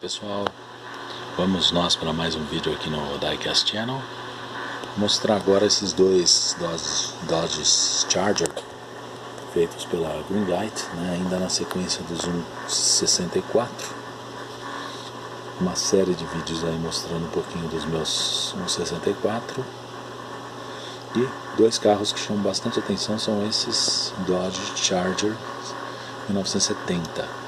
Pessoal, vamos nós para mais um vídeo aqui no Diecast Channel. Vou mostrar agora esses dois Dodge Charger feitos pela Greenlight, né, ainda na sequência dos 164. Uma série de vídeos aí mostrando um pouquinho dos meus 164. E dois carros que chamam bastante atenção são esses Dodge Charger 1970.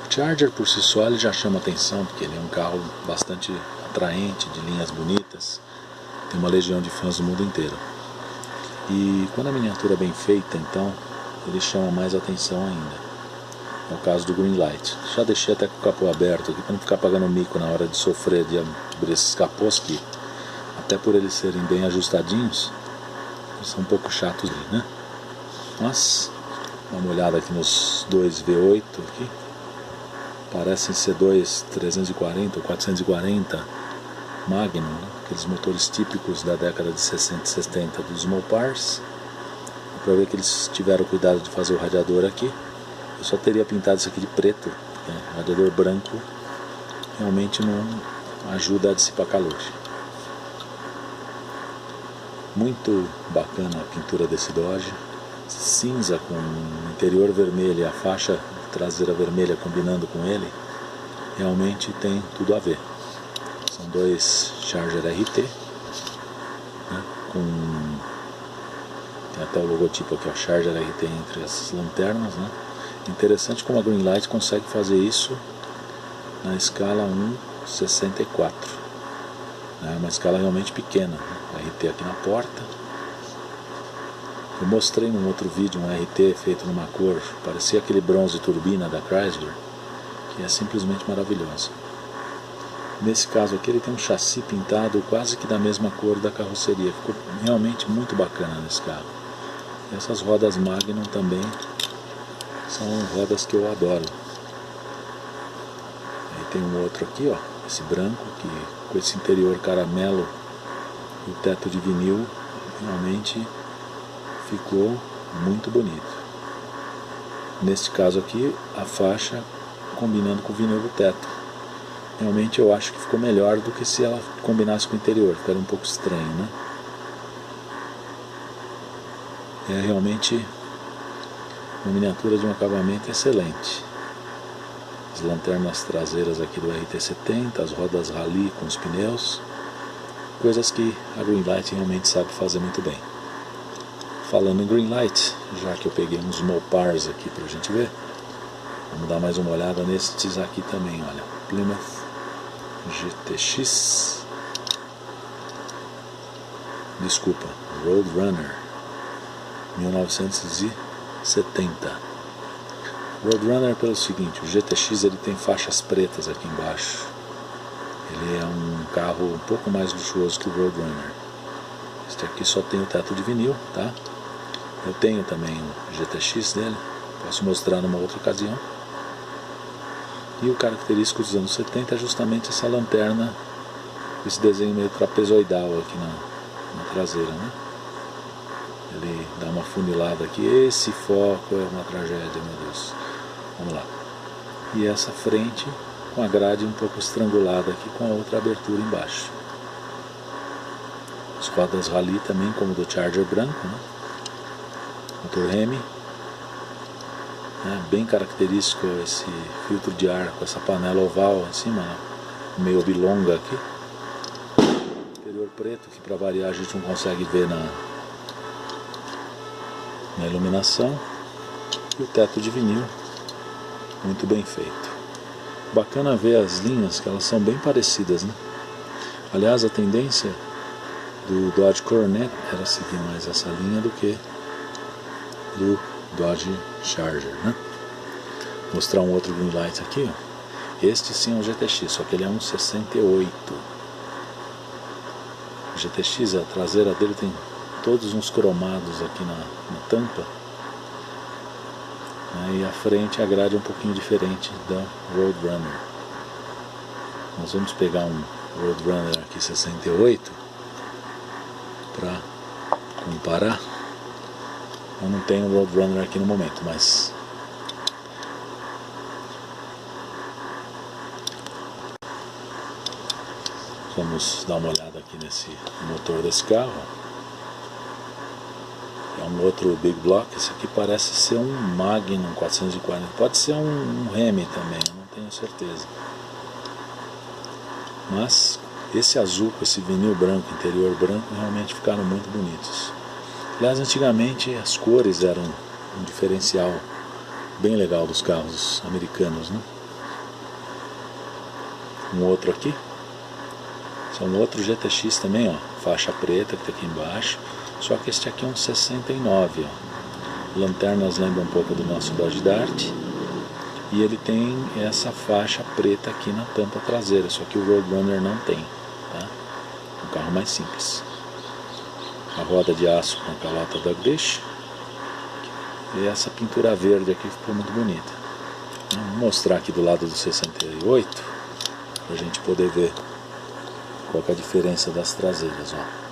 O Charger por si só ele já chama atenção, porque ele é um carro bastante atraente, de linhas bonitas, tem uma legião de fãs do mundo inteiro. E quando a miniatura é bem feita, então ele chama mais atenção ainda. É o caso do Greenlight. Já deixei até com o capô aberto aqui para não ficar pagando mico na hora de sofrer de abrir esses capôs, que até por eles serem bem ajustadinhos, eles são um pouco chatos ali, né? Mas dá uma olhada aqui nos dois V8 aqui. Parecem ser dois 340 ou 440 Magnum, né? Aqueles motores típicos da década de 60 e 70 dos Mopars. Dá pra ver que eles tiveram cuidado de fazer o radiador aqui. Eu só teria pintado isso aqui de preto, né? O radiador branco realmente não ajuda a dissipar calor. Muito bacana a pintura desse Dodge, cinza com interior vermelho e a faixa traseira vermelha combinando com ele, realmente tem tudo a ver. São dois Charger RT, né, tem até o logotipo aqui, ó, Charger RT entre as lanternas, né. Interessante como a Greenlight consegue fazer isso na escala 1/64, né, uma escala realmente pequena, né, RT aqui na porta. Eu mostrei num outro vídeo um RT feito numa cor, parecia aquele bronze turbina da Chrysler, que é simplesmente maravilhoso. Nesse caso aqui ele tem um chassi pintado quase que da mesma cor da carroceria, ficou realmente muito bacana nesse carro. E essas rodas Magnum também são rodas que eu adoro. Aí tem um outro aqui, ó, esse branco, que com esse interior caramelo e o teto de vinil, realmente ficou muito bonito. Neste caso aqui, a faixa combinando com o vinil do teto. Realmente eu acho que ficou melhor do que se ela combinasse com o interior, ficaria um pouco estranho, né? É realmente uma miniatura de um acabamento excelente. As lanternas traseiras aqui do RT70, as rodas rally com os pneus, coisas que a Greenlight realmente sabe fazer muito bem. Falando em Greenlight, já que eu peguei uns Mopars aqui pra gente ver, vamos dar mais uma olhada nestes aqui também, olha, Plymouth GTX, desculpa, Roadrunner 1970. Roadrunner pelo seguinte, o GTX ele tem faixas pretas aqui embaixo, ele é um carro um pouco mais luxuoso que o Roadrunner. Este aqui só tem o teto de vinil, tá? Eu tenho também o GTX dele, posso mostrar numa outra ocasião. E o característico dos anos 70 é justamente essa lanterna, esse desenho meio trapezoidal aqui na traseira, né? Ele dá uma funilada aqui, esse foco é uma tragédia, meu Deus. Vamos lá. E essa frente com a grade um pouco estrangulada aqui com a outra abertura embaixo. As rodas rally também, como do Charger branco, né? Motor Hemi, né, bem característico esse filtro de ar com essa panela oval em cima, né, meio oblonga aqui. Interior preto, que para variar a gente não consegue ver na iluminação. E o teto de vinil, muito bem feito. Bacana ver as linhas, que elas são bem parecidas, né? Aliás, a tendência do Dodge Coronet era seguir mais essa linha do que do Dodge Charger, né? Vou mostrar um outro Greenlight aqui, ó. Este sim é um GTX, só que ele é um 68. O GTX, a traseira dele tem todos uns cromados aqui na tampa, né? E a frente, a grade é um pouquinho diferente da Roadrunner. Nós vamos pegar um Roadrunner aqui 68 para comparar. Eu não tenho o Roadrunner aqui no momento, mas Vamos dar uma olhada aqui nesse motor desse carro. É um outro Big Block. Esse aqui parece ser um Magnum 440. Pode ser um Hemi também, eu não tenho certeza. Mas esse azul com esse vinil branco, interior branco, realmente ficaram muito bonitos. Aliás, antigamente as cores eram um diferencial bem legal dos carros americanos, né? Um outro aqui. Esse é um outro GTX também, ó. Faixa preta que está aqui embaixo. Só que este aqui é um 69, ó. Lanternas lembram um pouco do nosso Dodge Dart. E ele tem essa faixa preta aqui na tampa traseira. Só que o Roadrunner não tem, tá? Um carro mais simples. A roda de aço com calota Douglas. E essa pintura verde aqui ficou muito bonita. Vou mostrar aqui do lado do 68 para a gente poder ver qual que é a diferença das traseiras, ó.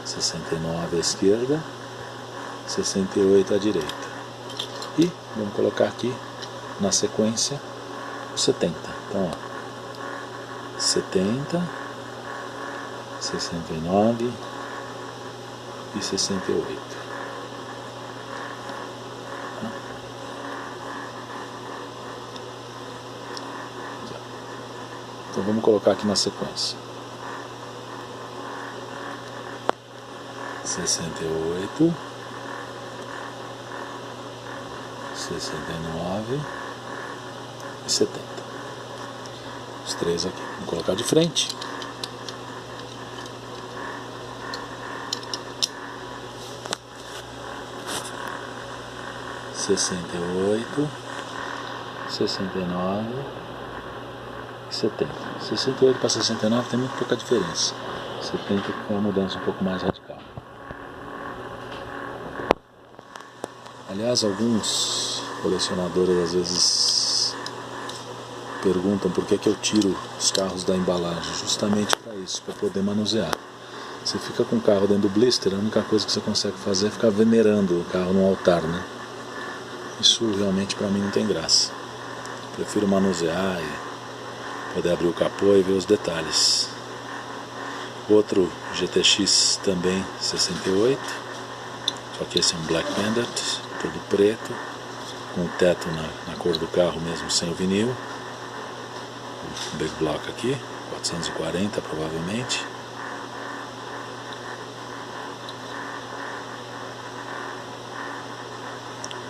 69 à esquerda, 68 à direita. E vamos colocar aqui na sequência o 70. Então, ó, 70, 69 e 68. Então vamos colocar aqui na sequência. 68, 69 e 70. Os três aqui. Vamos colocar de frente. Sessenta e oito, 69 e 70. 68 para 69 tem muito pouca diferença. 70 é uma mudança um pouco mais radical. Aliás, alguns colecionadores às vezes perguntam por que eu tiro os carros da embalagem. Justamente para isso, para poder manusear. Você fica com o carro dentro do blister, a única coisa que você consegue fazer é ficar venerando o carro no altar, né? Isso realmente para mim não tem graça. Prefiro manusear e poder abrir o capô e ver os detalhes. Outro GTX também 68, só que esse é um Black Bandit, todo preto, com o teto na cor do carro mesmo, sem o vinil. O Big Block aqui, 440 provavelmente.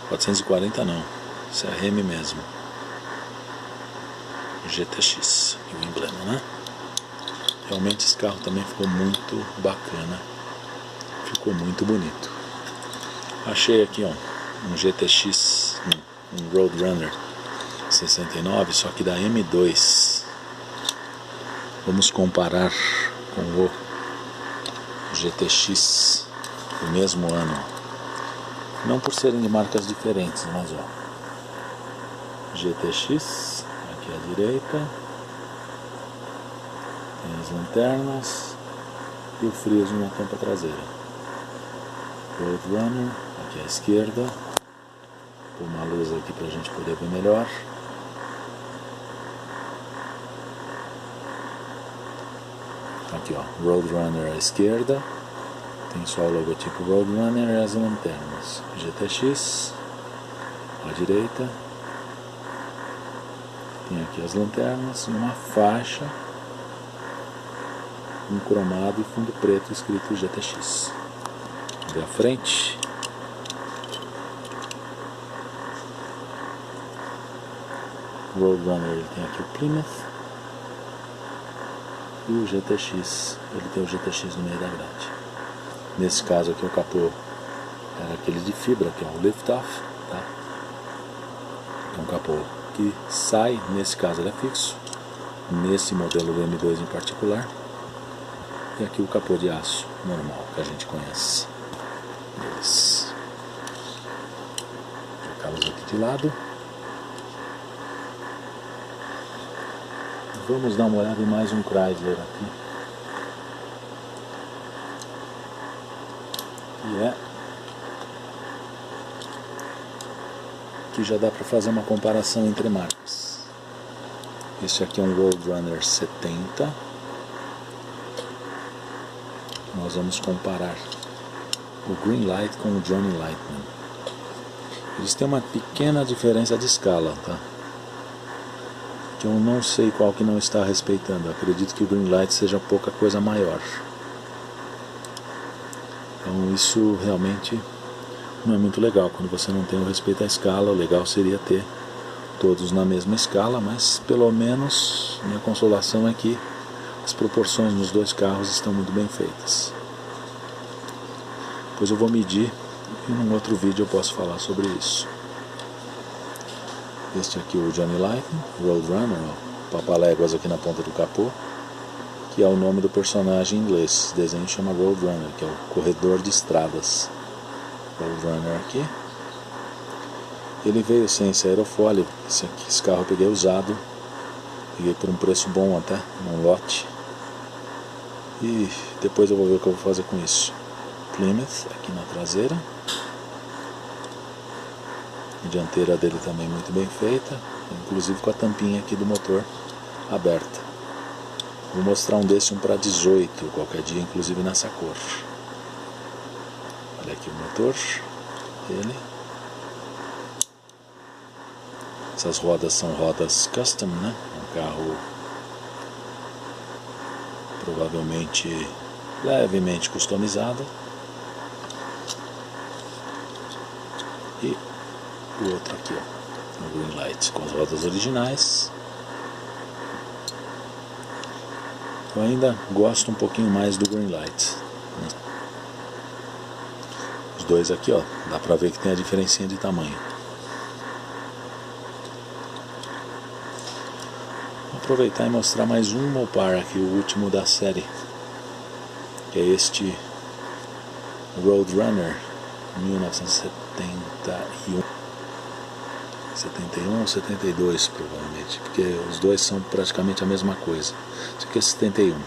.440 não, isso é Hemi mesmo. GTX e o emblema, né? Realmente esse carro também ficou muito bacana, ficou muito bonito. Achei aqui, ó, um GTX, um Roadrunner 69, só que da M2. Vamos comparar com o GTX do mesmo ano. Não por serem de marcas diferentes, mas ó, GTX, aqui à direita, tem as lanternas e o friso na tampa traseira. Roadrunner, aqui à esquerda, pôr uma luz aqui para a gente poder ver melhor. Aqui ó, Roadrunner à esquerda. Tem só o logotipo Roadrunner e as lanternas. GTX à direita. Tem aqui as lanternas e uma faixa, um cromado e fundo preto escrito GTX. Vamos ver a frente. O Roadrunner ele tem aqui o Plymouth. E o GTX, ele tem o GTX no meio da grade. Nesse caso aqui o capô era aquele de fibra, que é um lift-off, tá? É um capô que sai, nesse caso ele é fixo, nesse modelo do M2 em particular. E aqui o capô de aço normal, que a gente conhece deles. Colocá-los aqui de lado. Vamos dar uma olhada em mais um Chrysler aqui. Que já dá para fazer uma comparação entre marcas. Este aqui é um Roadrunner 70, nós vamos comparar o Greenlight com o Johnny Lightning. Eles têm uma pequena diferença de escala, tá? Que eu não sei qual que não está respeitando. Eu acredito que o Greenlight seja pouca coisa maior. Então isso realmente não é muito legal. Quando você não tem o respeito à escala, o legal seria ter todos na mesma escala, mas pelo menos minha consolação é que as proporções nos dois carros estão muito bem feitas. Depois eu vou medir e num outro vídeo eu posso falar sobre isso. Este aqui é o Johnny Lightning, Roadrunner, Papaléguas aqui na ponta do capô, que é o nome do personagem em inglês. Esse desenho chama Roadrunner, que é o corredor de estradas. Roadrunner aqui. Ele veio sem esse aerofólio. Esse carro eu peguei usado, peguei por um preço bom até, num lote. E depois eu vou ver o que eu vou fazer com isso. Plymouth aqui na traseira. A dianteira dele também muito bem feita, inclusive com a tampinha aqui do motor aberta. Vou mostrar um desse, um para 18, qualquer dia, inclusive nessa cor. Olha aqui o motor dele. Essas rodas são rodas custom, né? Um carro provavelmente levemente customizado. E o outro aqui, ó, o Greenlight com as rodas originais. Eu ainda gosto um pouquinho mais do Greenlight, né? Os dois aqui, ó, dá pra ver que tem a diferencinha de tamanho. Vou aproveitar e mostrar mais um Mopar aqui, o último da série, que é este Roadrunner 1971. 71 ou 72 provavelmente, porque os dois são praticamente a mesma coisa. Isso aqui é 71.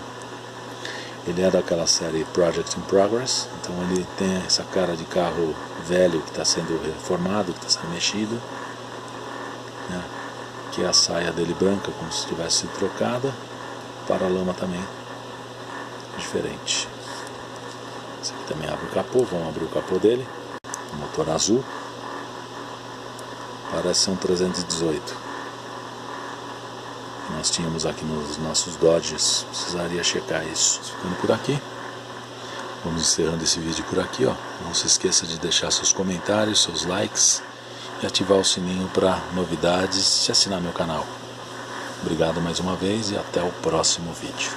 Ele é daquela série Project in Progress, então ele tem essa cara de carro velho que está sendo reformado, que está sendo mexido, né? Que é a saia dele branca, como se tivesse sido trocada. O paralama também diferente. Esse aqui também abre o capô, vamos abrir o capô dele. O motor azul. Parece ser um 318. Nós tínhamos aqui nos nossos Dodges. Precisaria checar isso. Ficando por aqui. Vamos encerrando esse vídeo por aqui, ó. Não se esqueça de deixar seus comentários, seus likes e ativar o sininho para novidades e assinar meu canal. Obrigado mais uma vez e até o próximo vídeo.